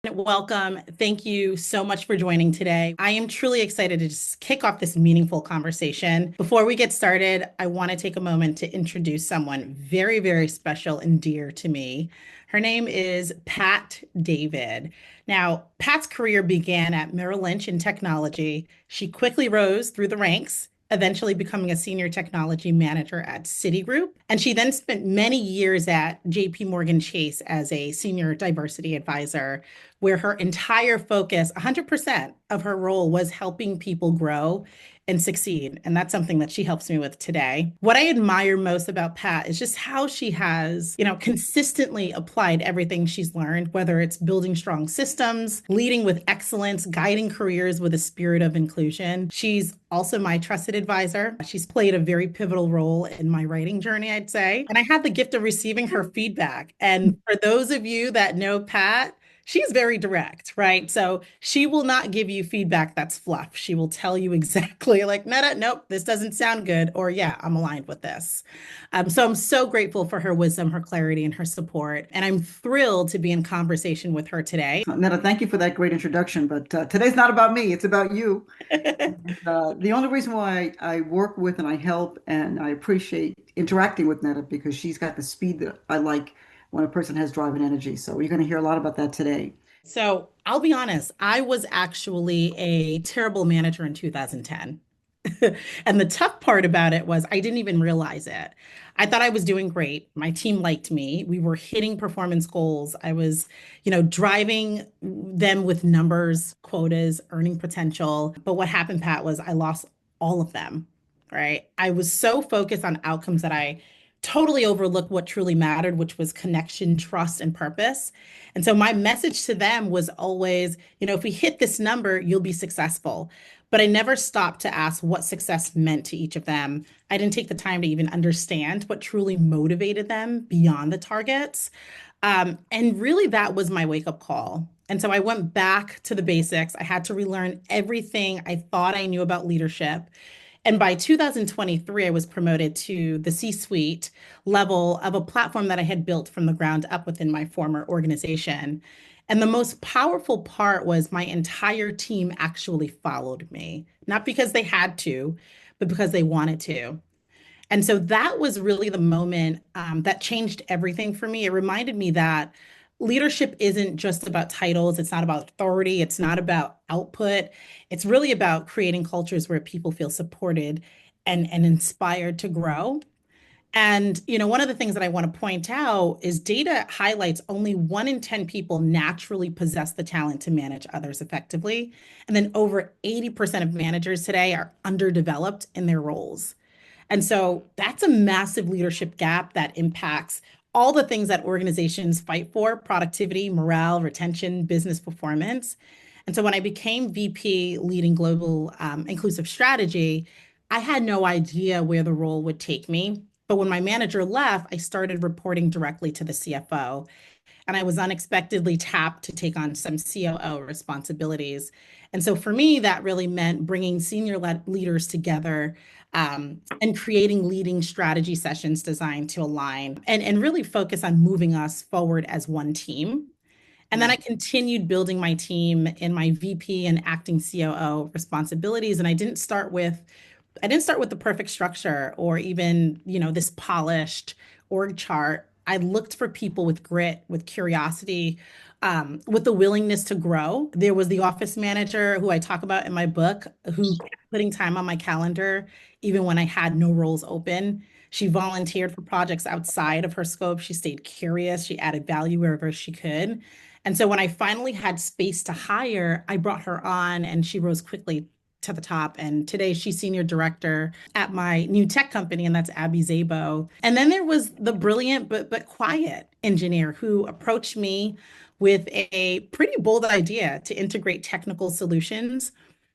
Welcome. Thank you so much for joining today. I am truly excited to just kick off this meaningful conversation. Before we get started, I want to take a moment to introduce someone very, very special and dear to me. Her name is Pat David. Now, Pat's career began at Merrill Lynch in technology. She quickly rose through the ranks, eventually becoming a senior technology manager at Citigroup. And she then spent many years at JP Morgan Chase as a senior diversity advisor, where her entire focus, 100% of her role was helping people grow and succeed. And that's something that she helps me with today. What I admire most about Pat is just how she has, consistently applied everything she's learned, whether it's building strong systems, leading with excellence, guiding careers with a spirit of inclusion. She's also my trusted advisor. She's played a very pivotal role in my writing journey, I'd say. And I had the gift of receiving her feedback. And for those of you that know Pat, she's very direct, right? So she will not give you feedback that's fluff. She will tell you exactly like, Netta, nope, this doesn't sound good. Or yeah, I'm aligned with this. So I'm so grateful for her wisdom, her clarity, and her support. And I'm thrilled to be in conversation with her today. Netta, thank you for that great introduction. But today's not about me, it's about you. The only reason why I work with and I help and I appreciate interacting with Netta because she's got the speed that I like when a person has drive and energy. So you're going to hear a lot about that today. So I'll be honest, I was actually a terrible manager in 2010. And the tough part about it was I didn't even realize it. I thought I was doing great. My team liked me. We were hitting performance goals. I was, driving them with numbers, quotas, earning potential. But what happened, Pat, was I lost all of them, right? I was so focused on outcomes that I totally overlooked what truly mattered, which was connection, trust, and purpose. And so my message to them was always, if we hit this number, you'll be successful. But I never stopped to ask what success meant to each of them. I didn't take the time to even understand what truly motivated them beyond the targets. And really, that was my wake up call. And so I went back to the basics. I had to relearn everything I thought I knew about leadership. And by 2023, I was promoted to the C suite level of a platform that I had built from the ground up within my former organization. And the most powerful part was my entire team actually followed me, not because they had to, but because they wanted to. And so that was really the moment that changed everything for me. It reminded me that leadership isn't just about titles, it's not about authority, it's not about output. It's really about creating cultures where people feel supported and inspired to grow. And, one of the things that I want to point out is data highlights only 1 in 10 people naturally possess the talent to manage others effectively. And then over 80% of managers today are underdeveloped in their roles. And so that's a massive leadership gap that impacts all the things that organizations fight for: productivity, morale, retention, business performance. And so when I became VP leading global inclusive strategy, I had no idea where the role would take me. But when my manager left, I started reporting directly to the CFO. And I was unexpectedly tapped to take on some COO responsibilities. And so for me, that really meant bringing senior leaders together and creating leading strategy sessions designed to align and really focus on moving us forward as one team. And then Yeah. I continued building my team in my VP and acting COO responsibilities. And I didn't start with the perfect structure or even, this polished org chart. I looked for people with grit, with curiosity, with the willingness to grow. There was the office manager who I talk about in my book, who kept putting time on my calendar, even when I had no roles open. She volunteered for projects outside of her scope. She stayed curious. She added value wherever she could. And so when I finally had space to hire, I brought her on and she rose quickly to the top. And today she's senior director at my new tech company, and that's Abby Zabo. And then there was the brilliant but quiet engineer who approached me with a pretty bold idea to integrate technical solutions.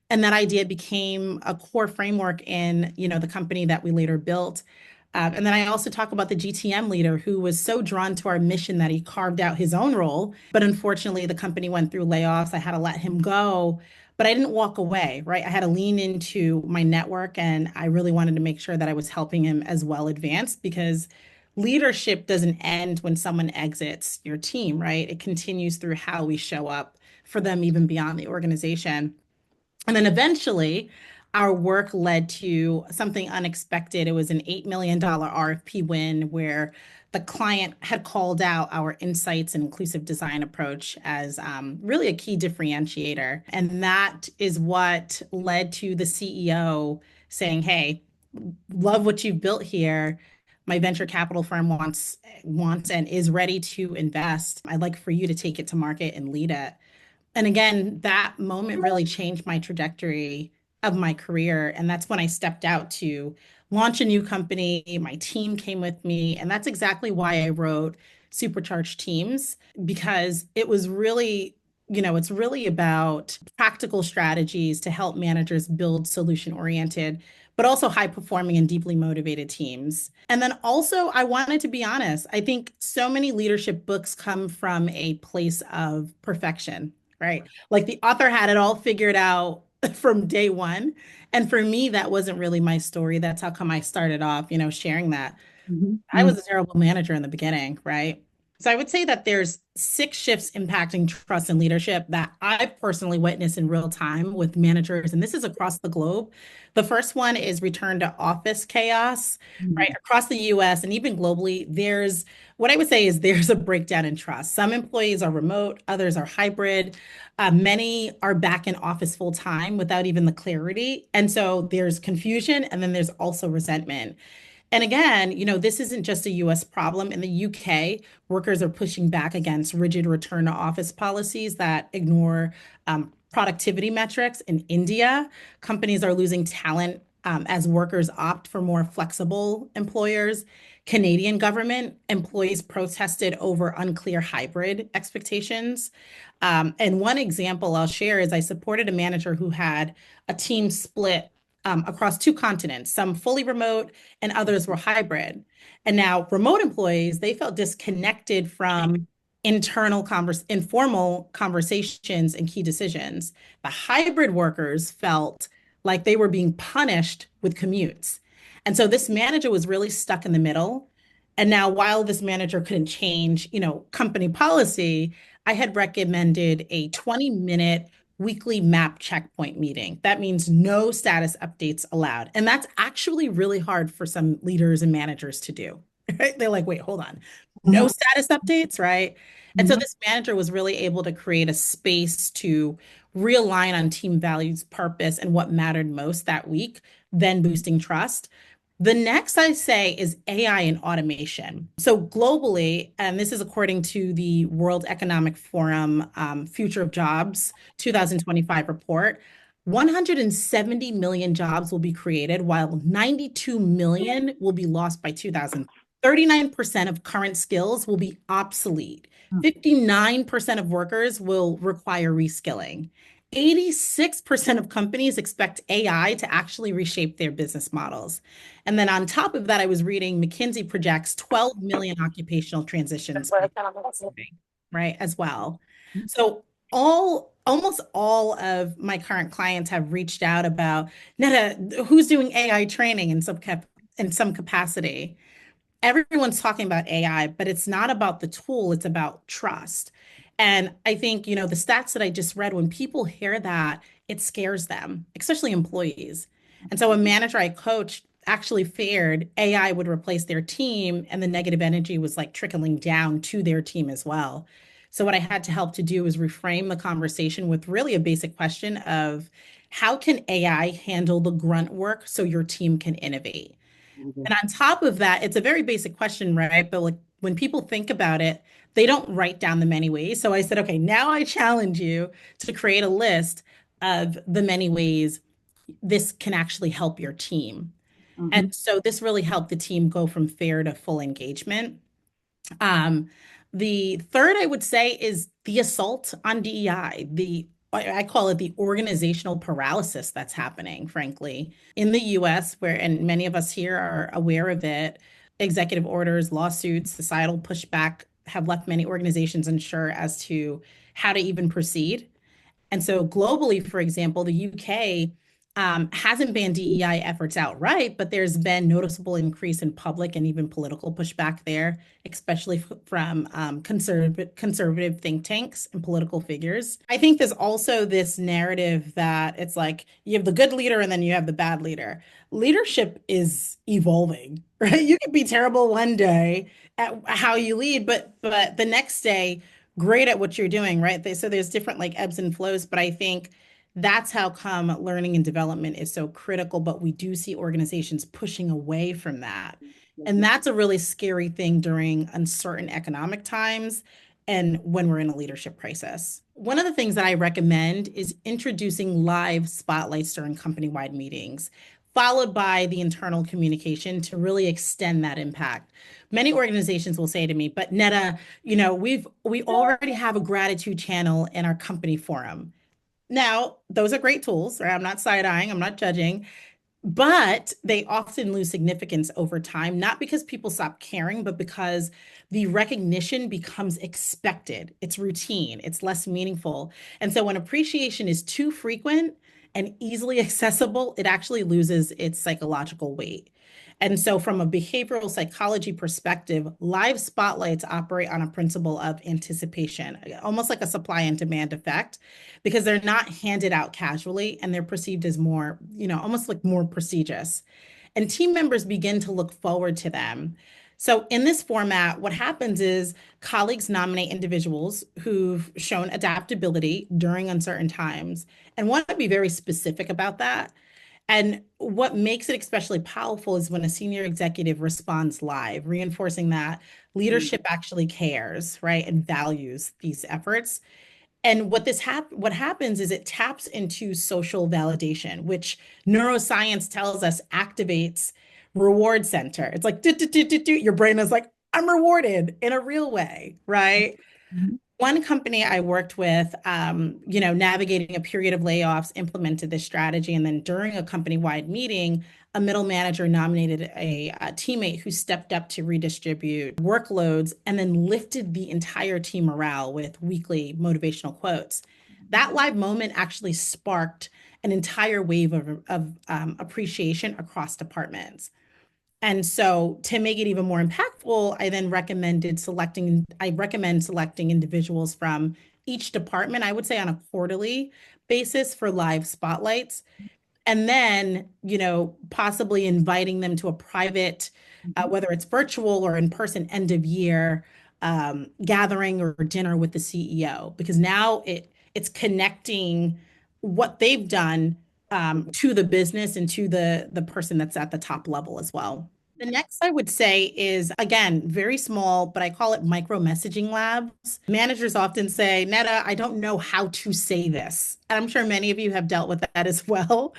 And that idea became a core framework in, the company that we later built. And then I also talk about the GTM leader who was so drawn to our mission that he carved out his own role. But unfortunately, the company went through layoffs. I had to let him go, but I didn't walk away, right? I had to lean into my network and I really wanted to make sure that I was helping him as well advance because leadership doesn't end when someone exits your team, right? It continues through how we show up for them, even beyond the organization. And then eventually, our work led to something unexpected. It was an $8 million RFP win where the client had called out our insights and inclusive design approach as really a key differentiator. And that is what led to the CEO saying, "Hey, love what you've built here. My venture capital firm wants and is ready to invest. I'd like for you to take it to market and lead it." And again, that moment really changed my trajectory of my career. And that's when I stepped out to launch a new company. My team came with me. And that's exactly why I wrote Supercharged Teams, because it was really, it's really about practical strategies to help managers build solution oriented, but also high performing and deeply motivated teams. And then also, I wanted to be honest, I think so many leadership books come from a place of perfection, right? Like the author had it all figured out from day one. And for me, that wasn't really my story. That's how come I started off, sharing that. Mhm. I Mhm. was a terrible manager in the beginning, right? So I would say that there's 6 shifts impacting trust and leadership that I've personally witnessed in real time with managers, and this is across the globe. The first one is return to office chaos, right? Mhm. Across the US and even globally, there's what I would say is there's a breakdown in trust. Some employees are remote, others are hybrid. Many are back in office full time without even the clarity. And so there's confusion, and then there's also resentment. And again, this isn't just a US problem. In the UK, workers are pushing back against rigid return to office policies that ignore productivity metrics. In India, companies are losing talent as workers opt for more flexible employers. Canadian government employees protested over unclear hybrid expectations. And one example I'll share is I supported a manager who had a team split across 2 continents, some fully remote and others were hybrid. And now remote employees, they felt disconnected from informal conversations and key decisions. The hybrid workers felt like they were being punished with commutes. And so this manager was really stuck in the middle. And now while this manager couldn't change, company policy, I had recommended a 20-minute weekly map checkpoint meeting. That means no status updates allowed. And that's actually really hard for some leaders and managers to do. Right? They're like, wait, hold on. No Mhm. status updates, right? And so Mhm. this manager was really able to create a space to realign on team values, purpose, and what mattered most that week, then boosting trust. The next I say is AI and automation. So globally, and this is according to the World Economic Forum Future of Jobs 2025 report, 170 million jobs will be created, while 92 million will be lost by 2000. 39% of current skills will be obsolete. 59% of workers will require reskilling. 86% of companies expect AI to actually reshape their business models. And then on top of that, I was reading McKinsey projects 12 million occupational transitions by 2030, right, as well. So almost all of my current clients have reached out about Netta, who's doing AI training in some capacity. Everyone's talking about AI, but it's not about the tool, it's about trust. And I think, the stats that I just read, when people hear that, it scares them, especially employees. And so a manager I coached actually feared AI would replace their team, and the negative energy was like trickling down to their team as well. So what I had to help to do is reframe the conversation with really a basic question of how can AI handle the grunt work so your team can innovate? And on top of that, it's a very basic question, right? But like when people think about it, they don't write down the many ways. So I said, okay, now I challenge you to create a list of the many ways this can actually help your team. And Mhm. so this really helped the team go from fair to full engagement. Um, the third I would say is the assault on DEI, I call it the organizational paralysis that's happening, frankly, in the US, where, and many of us here are aware of it, executive orders, lawsuits, societal pushback have left many organizations unsure as to how to even proceed. And so globally, for example, the UK hasn't banned DEI efforts outright, but there's been noticeable increase in public and even political pushback there, especially from conservative think tanks and political figures. I think there's also this narrative that it's like you have the good leader and then you have the bad leader. Leadership is evolving, right? You can be terrible one day at how you lead, but the next day, great at what you're doing, right? So there's different like ebbs and flows, but I think that's how come learning and development is so critical, but we do see organizations pushing away from that. And that's a really scary thing during uncertain economic times and when we're in a leadership crisis. One of the things that I recommend is introducing live spotlights during company-wide meetings, followed by the internal communication to really extend that impact. Many organizations will say to me, but Netta, we already have a gratitude channel in our company forum. Now, those are great tools, right? I'm not side-eyeing, I'm not judging, but they often lose significance over time, not because people stop caring, but because the recognition becomes expected. It's routine, it's less meaningful. And so when appreciation is too frequent and easily accessible, it actually loses its psychological weight. And so, from a behavioral psychology perspective, live spotlights operate on a principle of anticipation, almost like a supply and demand effect, because they're not handed out casually and they're perceived as more, almost like more prestigious. And team members begin to look forward to them. So, in this format, what happens is colleagues nominate individuals who've shown adaptability during uncertain times and want to be very specific about that. And what makes it especially powerful is when a senior executive responds live, reinforcing that leadership actually cares, right, and values these efforts. And what happens is it taps into social validation, which neuroscience tells us activates reward center. It's like do, do, do, do, do. Your brain is like, I'm rewarded in a real way, right? Mhm. One company I worked with, navigating a period of layoffs, implemented this strategy. And then during a company-wide meeting, a middle manager nominated a teammate who stepped up to redistribute workloads and then lifted the entire team morale with weekly motivational quotes. That live moment actually sparked an entire wave of appreciation across departments. And so to make it even more impactful, I recommend selecting individuals from each department, I would say on a quarterly basis for live spotlights. And then, possibly inviting them to a private, Mhm. whether it's virtual or in person end of year gathering or dinner with the CEO, because now it's connecting what they've done to the business and to the person that's at the top level as well. The next I would say is, again, very small, but I call it micro messaging labs. Managers often say, Netta, I don't know how to say this. And I'm sure many of you have dealt with that as well,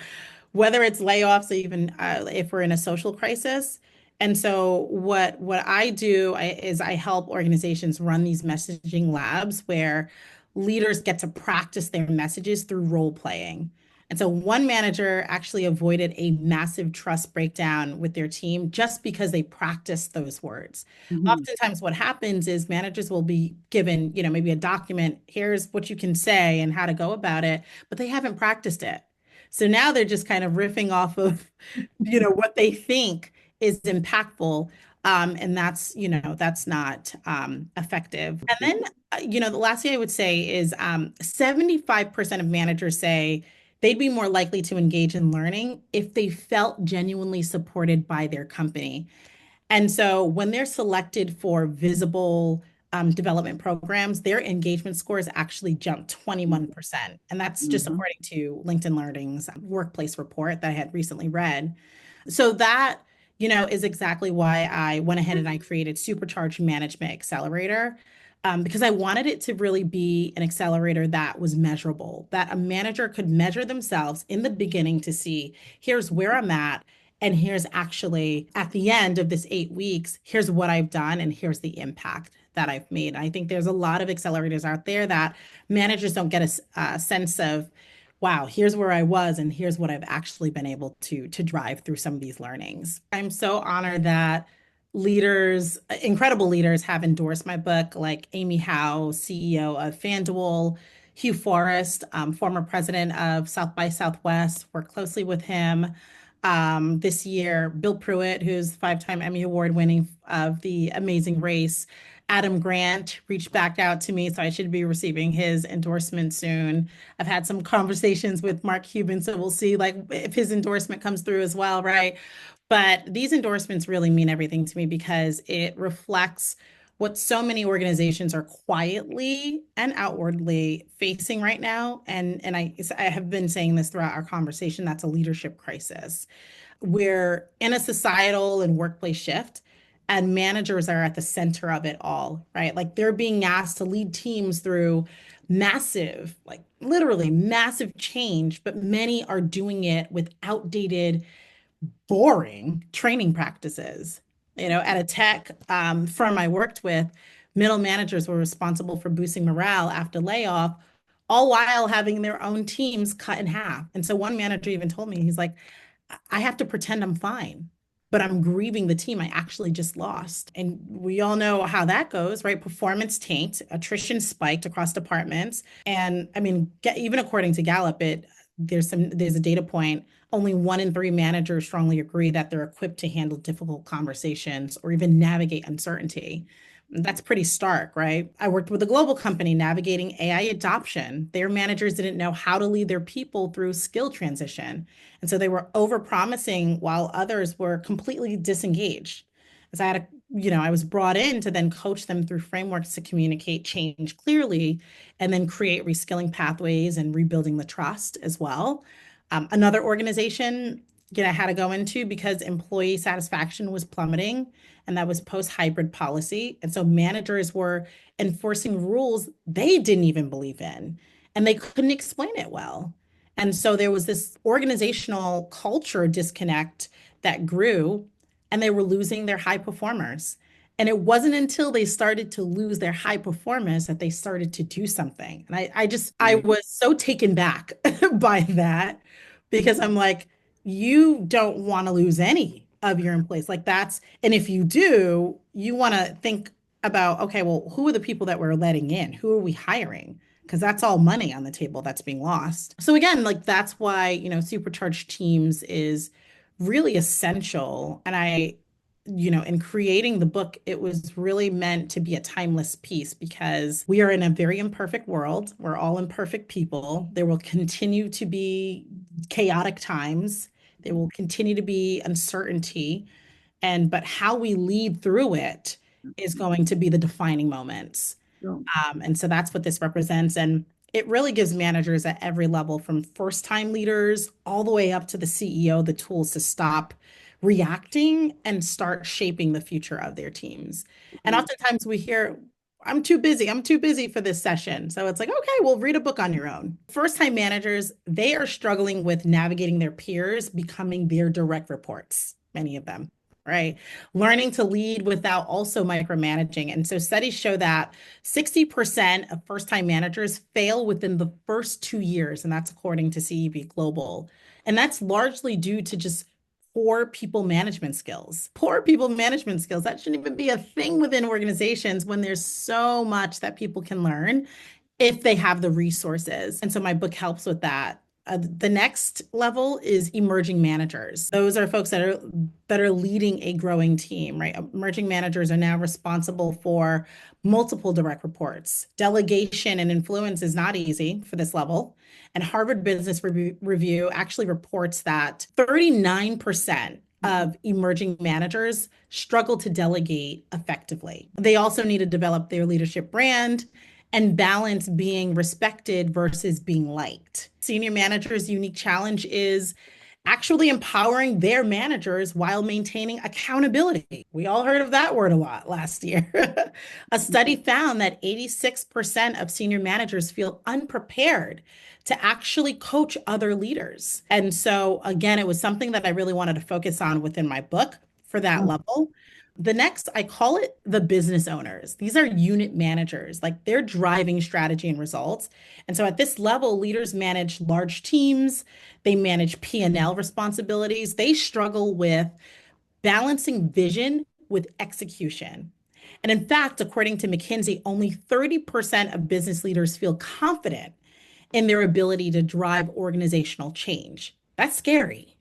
whether it's layoffs or even if we're in a social crisis. And so what I do is I help organizations run these messaging labs where leaders get to practice their messages through role playing. And so one manager actually avoided a massive trust breakdown with their team just because they practiced those words. Mhm. Oftentimes what happens is managers will be given, maybe a document, here's what you can say and how to go about it, but they haven't practiced it. So now they're just kind of riffing off of, what they think is impactful. And that's not effective. And then, the last thing I would say is 75% of managers say they'd be more likely to engage in learning if they felt genuinely supported by their company. And so when they're selected for visible development programs, their engagement scores actually jump 21%. And that's just Mhm. according to LinkedIn Learning's workplace report that I had recently read. So that, is exactly why I went ahead and I created Supercharged Management Accelerator. Because I wanted it to really be an accelerator that was measurable, that a manager could measure themselves in the beginning to see, here's where I'm at, and here's actually at the end of this 8 weeks, here's what I've done, and here's the impact that I've made. I think there's a lot of accelerators out there that managers don't get a sense of, wow, here's where I was, and here's what I've actually been able to drive through some of these learnings. I'm so honored that incredible leaders have endorsed my book, like Amy Howe, CEO of FanDuel. Hugh Forrest, former president of South by Southwest, worked closely with him. This year, Bill Pruitt, who's five-time Emmy Award winning of The Amazing Race. Adam Grant reached back out to me, so I should be receiving his endorsement soon. I've had some conversations with Mark Cuban, so we'll see like if his endorsement comes through as well, right? But these endorsements really mean everything to me because it reflects what so many organizations are quietly and outwardly facing right now. And I have been saying this throughout our conversation, that's a leadership crisis. We're in a societal and workplace shift, and managers are at the center of it all, right? Like they're being asked to lead teams through massive, like literally massive change, but many are doing it with outdated, boring training practices. At a tech firm I worked with, middle managers were responsible for boosting morale after layoff, all while having their own teams cut in half. And so one manager even told me, he's like, I have to pretend I'm fine, but I'm grieving the team I actually just lost. And we all know how that goes, right? Performance tanked, attrition spiked across departments. And I mean, even according to Gallup, there's a data point. Only 1 in 3 managers strongly agree that they're equipped to handle difficult conversations or even navigate uncertainty. That's pretty stark, right? I worked with a global company navigating AI adoption. Their managers didn't know how to lead their people through skill transition. And so they were overpromising while others were completely disengaged. As I was brought in to then coach them through frameworks to communicate change clearly and then create reskilling pathways and rebuilding the trust as well. Another organization, I had to go into because employee satisfaction was plummeting, and that was post-hybrid policy. And so managers were enforcing rules they didn't even believe in, and they couldn't explain it well. And so there was this organizational culture disconnect that grew, and they were losing their high performers. And it wasn't until they started to lose their high performance that they started to do something. And I was so taken back by that because I'm like, you don't want to lose any of your employees. Like and if you do, you want to think about, okay, well, who are the people that we're letting in? Who are we hiring? Because that's all money on the table that's being lost. So again, like that's why, supercharged teams is really essential. And in creating the book, it was really meant to be a timeless piece because we are in a very imperfect world. We're all imperfect people. There will continue to be chaotic times. There will continue to be uncertainty. But how we lead through it is going to be the defining moments. And so that's what this represents. And it really gives managers at every level, from first-time leaders all the way up to the CEO, the tools to stop reacting and start shaping the future of their teams. And oftentimes we hear, I'm too busy. I'm too busy for this session. So it's like, okay, well, read a book on your own. First-time managers, they are struggling with navigating their peers, becoming their direct reports, many of them. Right. Learning to lead without also micromanaging. And so studies show that 60% of first-time managers fail within the first 2 years. And that's according to CEB Global. And that's largely due to just poor people management skills. Poor people management skills. That shouldn't even be a thing within organizations when there's so much that people can learn if they have the resources. And so my book helps with that. The next level is emerging managers. Those are folks that are leading a growing team, right? Emerging managers are now responsible for multiple direct reports. Delegation and influence is not easy for this level. And Harvard Business Review actually reports that 39% of emerging managers struggle to delegate effectively. They also need to develop their leadership brand and balance being respected versus being liked. Senior managers' unique challenge is actually empowering their managers while maintaining accountability. We all heard of that word a lot last year. A study found that 86% of senior managers feel unprepared to actually coach other leaders. And so, again, it was something that I really wanted to focus on within my book for that level. The next, I call it the business owners. These are unit managers, like they're driving strategy and results. And so at this level, leaders manage large teams, they manage P&L responsibilities, they struggle with balancing vision with execution. And in fact, according to McKinsey, only 30% of business leaders feel confident in their ability to drive organizational change. That's scary.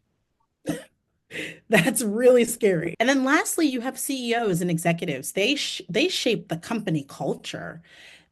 That's really scary. And then lastly, you have CEOs and executives. They shape the company culture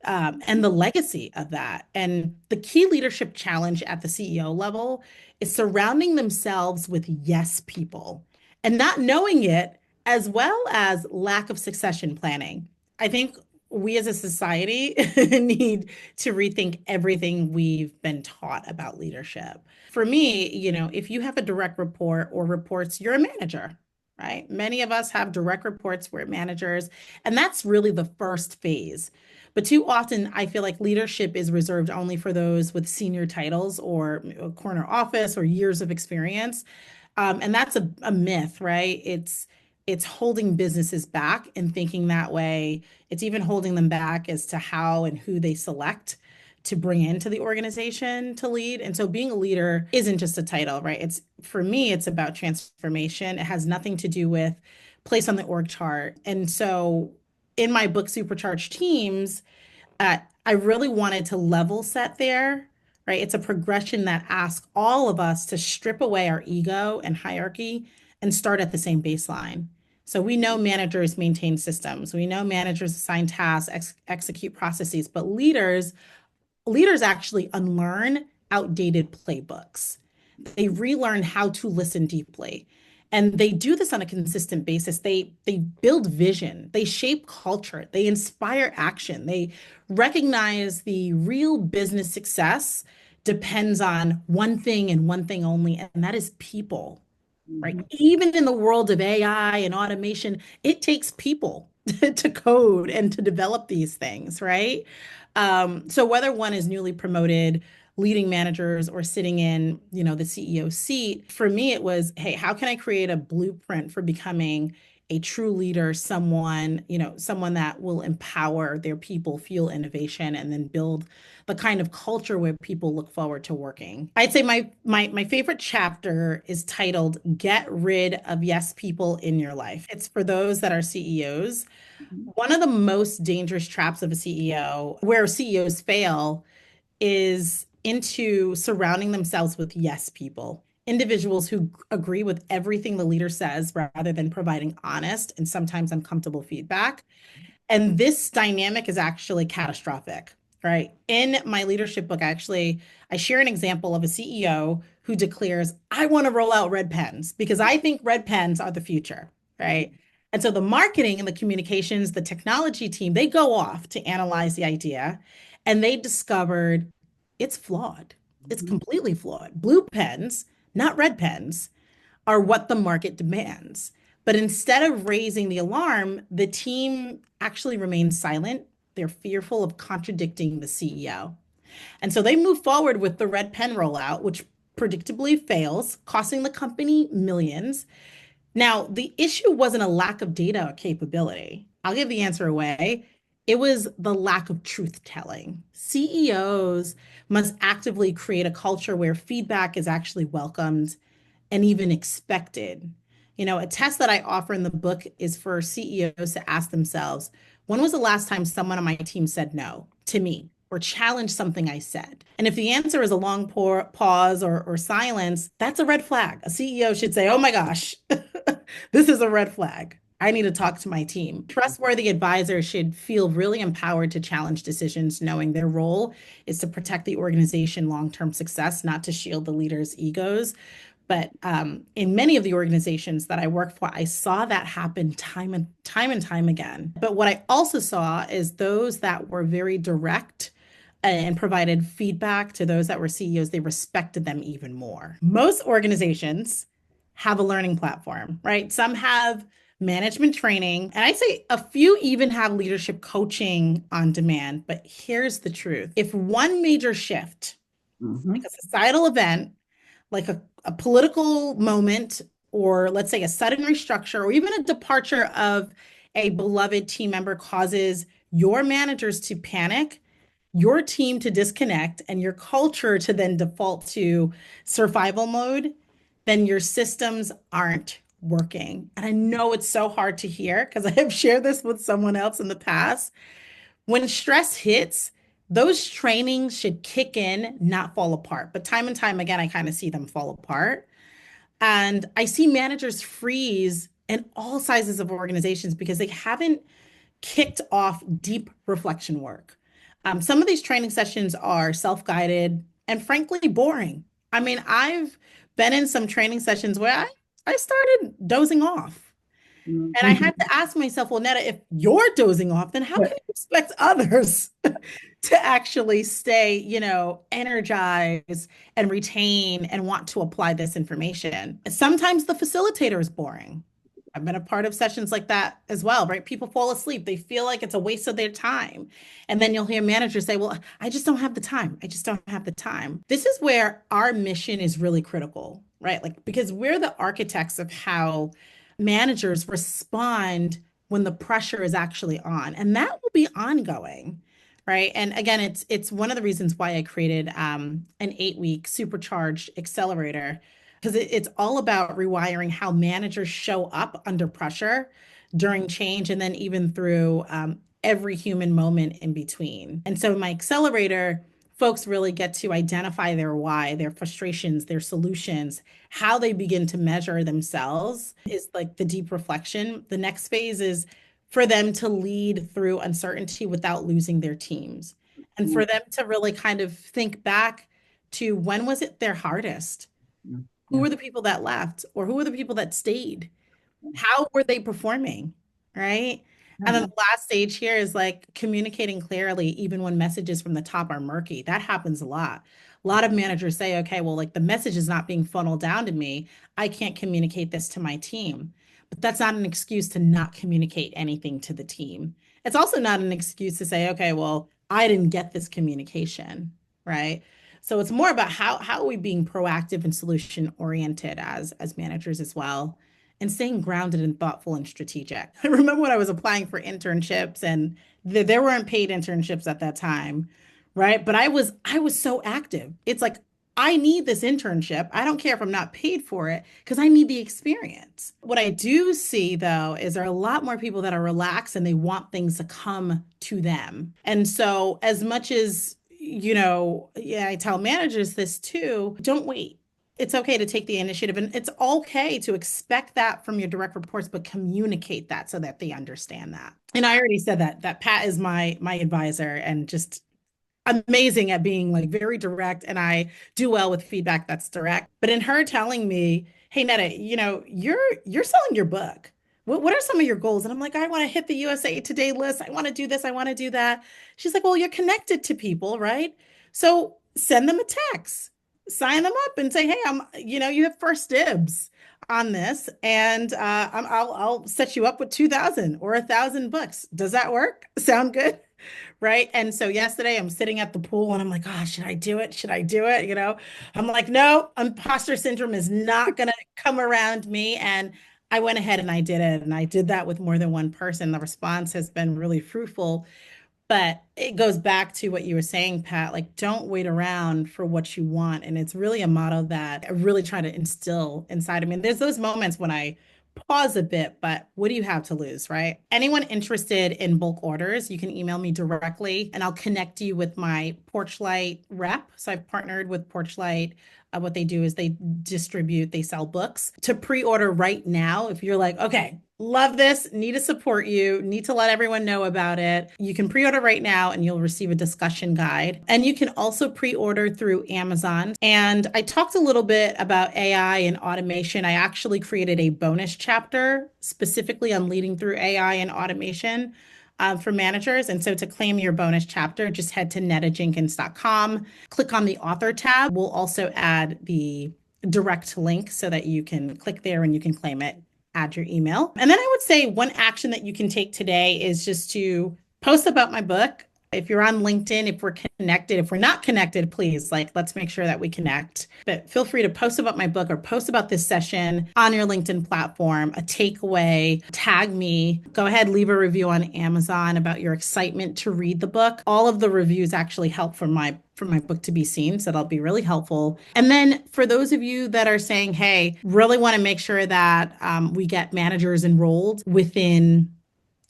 and the legacy of that. And the key leadership challenge at the CEO level is surrounding themselves with yes people and not knowing it, as well as lack of succession planning. I think we as a society need to rethink everything we've been taught about leadership. For me, if you have a direct report or reports, you're a manager, right? Many of us have direct reports, we're managers, and that's really the first phase. But too often, I feel like leadership is reserved only for those with senior titles or a corner office or years of experience. And that's a myth, right? It's holding businesses back and thinking that way. It's even holding them back as to how and who they select to bring into the organization to lead. And so being a leader isn't just a title, right? It's for me, it's about transformation. It has nothing to do with place on the org chart. And so in my book, Supercharged Teams, I really wanted to level set there, right? It's a progression that asks all of us to strip away our ego and hierarchy and start at the same baseline. So we know managers maintain systems. We know managers assign tasks, execute processes, but leaders actually unlearn outdated playbooks. They relearn how to listen deeply. And they do this on a consistent basis. They build vision, they shape culture, they inspire action, they recognize the real business success depends on one thing and one thing only, and that is people, right? Mhm. Even in the world of AI and automation, it takes people to code and to develop these things, right? So whether one is newly promoted, leading managers, or sitting in, the CEO seat, for me it was, hey, how can I create a blueprint for becoming a true leader, someone that will empower their people, fuel innovation, and then build the kind of culture where people look forward to working. I'd say my favorite chapter is titled "Get Rid of Yes People in Your Life." It's for those that are CEOs. One of the most dangerous traps of a CEO, where CEOs fail, is into surrounding themselves with yes people, individuals who agree with everything the leader says rather than providing honest and sometimes uncomfortable feedback. And this dynamic is actually catastrophic, right? In my leadership book, actually, I share an example of a CEO who declares, I want to roll out red pens because I think red pens are the future, right? And so the marketing and the communications, the technology team, they go off to analyze the idea and they discovered it's flawed. It's Mhm. completely flawed. Blue pens, not red pens, are what the market demands. But instead of raising the alarm, the team actually remains silent. They're fearful of contradicting the CEO. And so they move forward with the red pen rollout, which predictably fails, costing the company millions. Now, the issue wasn't a lack of data or capability. I'll give the answer away. It was the lack of truth telling. CEOs must actively create a culture where feedback is actually welcomed and even expected. A test that I offer in the book is for CEOs to ask themselves, when was the last time someone on my team said no to me or challenged something I said? And if the answer is a long pause or silence, that's a red flag. A CEO should say, oh my gosh, this is a red flag. I need to talk to my team. Trustworthy advisors should feel really empowered to challenge decisions, knowing their role is to protect the organization long-term success, not to shield the leader's egos. But in many of the organizations that I work for, I saw that happen time and time again. But what I also saw is those that were very direct and provided feedback to those that were CEOs, they respected them even more. Most organizations have a learning platform, right? Some have management training, and I'd say a few even have leadership coaching on demand. But here's the truth. If one major shift, like Mhm. a societal event, like a political moment, or let's say a sudden restructure, or even a departure of a beloved team member causes your managers to panic, your team to disconnect, and your culture to then default to survival mode, then your systems aren't working. And I know it's so hard to hear because I have shared this with someone else in the past. When stress hits, those trainings should kick in, not fall apart. But time and time again, I kind of see them fall apart. And I see managers freeze in all sizes of organizations because they haven't kicked off deep reflection work. Some of these training sessions are self-guided and frankly boring. I mean, I've been in some training sessions where I started dozing off. And I had Mhm. to ask myself, well, Netta, if you're dozing off, then how can you expect others to actually stay, energized and retain and want to apply this information? Sometimes the facilitator is boring. I've been a part of sessions like that as well, right? People fall asleep. They feel like it's a waste of their time. And then you'll hear managers say, well, I just don't have the time. I just don't have the time. This is where our mission is really critical, right? Like, because we're the architects of how managers respond when the pressure is actually on, and that will be ongoing, right? And again, it's one of the reasons why I created an 8-week supercharged accelerator, because it's all about rewiring how managers show up under pressure during change, and then even through every human moment in between. And so my accelerator, folks really get to identify their why, their frustrations, their solutions, how they begin to measure themselves is like the deep reflection. The next phase is for them to lead through uncertainty without losing their teams. And Yeah, for them to really kind of think back to when was it their hardest? yeah, Who yeah, were the people that left or who were the people that stayed? How were they performing? Right. And then yeah. the last stage here is like communicating clearly, even when messages from the top are murky. That happens a lot. A lot of managers say, okay, well, like the message is not being funneled down to me. I can't communicate this to my team. But that's not an excuse to not communicate anything to the team. It's also not an excuse to say, okay, well, I didn't get this communication. Right. So it's more about how are we being proactive and solution oriented as managers as well, and staying grounded and thoughtful and strategic. I remember when I was applying for internships, and there weren't paid internships at that time, right? But I was so active. It's like I need this internship. I don't care if I'm not paid for it because I need the experience. What I do see though is there are a lot more people that are relaxed and they want things to come to them. And so as much as yeah, I tell managers this too, don't wait. It's okay to take the initiative, and it's okay to expect that from your direct reports, but communicate that so that they understand that. And I already said that Pat is my advisor and just amazing at being like very direct, and I do well with feedback that's direct. But in her telling me, "Hey Netta, you're selling your book. What are some of your goals?" And I'm like, "I want to hit the USA Today list. I want to do this. I want to do that." She's like, "Well, you're connected to people, right? So send them a text, sign them up, and say, 'Hey, you have first dibs on this, and I'll set you up with 2,000 or 1,000 books. Does that work? Sound good?'" Right. And so yesterday I'm sitting at the pool and I'm like, oh, should I do it? Should I do it? I'm like, no, imposter syndrome is not going to come around me. And I went ahead and I did it. And I did that with more than one person. The response has been really fruitful. But it goes back to what you were saying, Pat, like don't wait around for what you want. And it's really a motto that I really try to instill inside of me. And there's those moments when I pause a bit, but what do you have to lose, right? Anyone interested in bulk orders, you can email me directly and I'll connect you with my Porchlight rep. So I've partnered with Porchlight. What they do is they sell books to pre-order right now. If you're like, okay, love this, need to support you, need to let everyone know about it. You can pre-order right now and you'll receive a discussion guide. And you can also pre-order through Amazon. And I talked a little bit about AI and automation. I actually created a bonus chapter specifically on leading through AI and automation for managers. And so to claim your bonus chapter, just head to nettajenkins.com, click on the author tab. We'll also add the direct link so that you can click there and you can claim it, add your email. And then I would say one action that you can take today is just to post about my book. If you're on LinkedIn, if we're connected, if we're not connected, please, like, let's make sure that we connect. But feel free to post about my book or post about this session on your LinkedIn platform, a takeaway, tag me. Go ahead, leave a review on Amazon about your excitement to read the book. All of the reviews actually help for my book to be seen. So that'll be really helpful. And then for those of you that are saying, hey, really want to make sure that we get managers enrolled within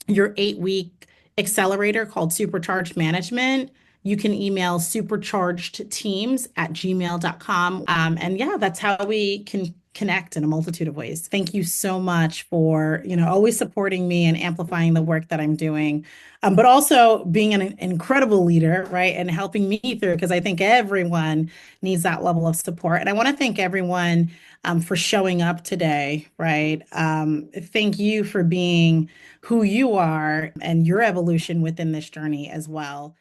your 8-week accelerator called Supercharged Management, you can email superchargedteams@gmail.com. And yeah, that's how we can connect in a multitude of ways. Thank you so much for, always supporting me and amplifying the work that I'm doing, but also being an incredible leader, right? And helping me through, because I think everyone needs that level of support. And I want to thank everyone for showing up today, right? Thank you for being who you are and your evolution within this journey as well.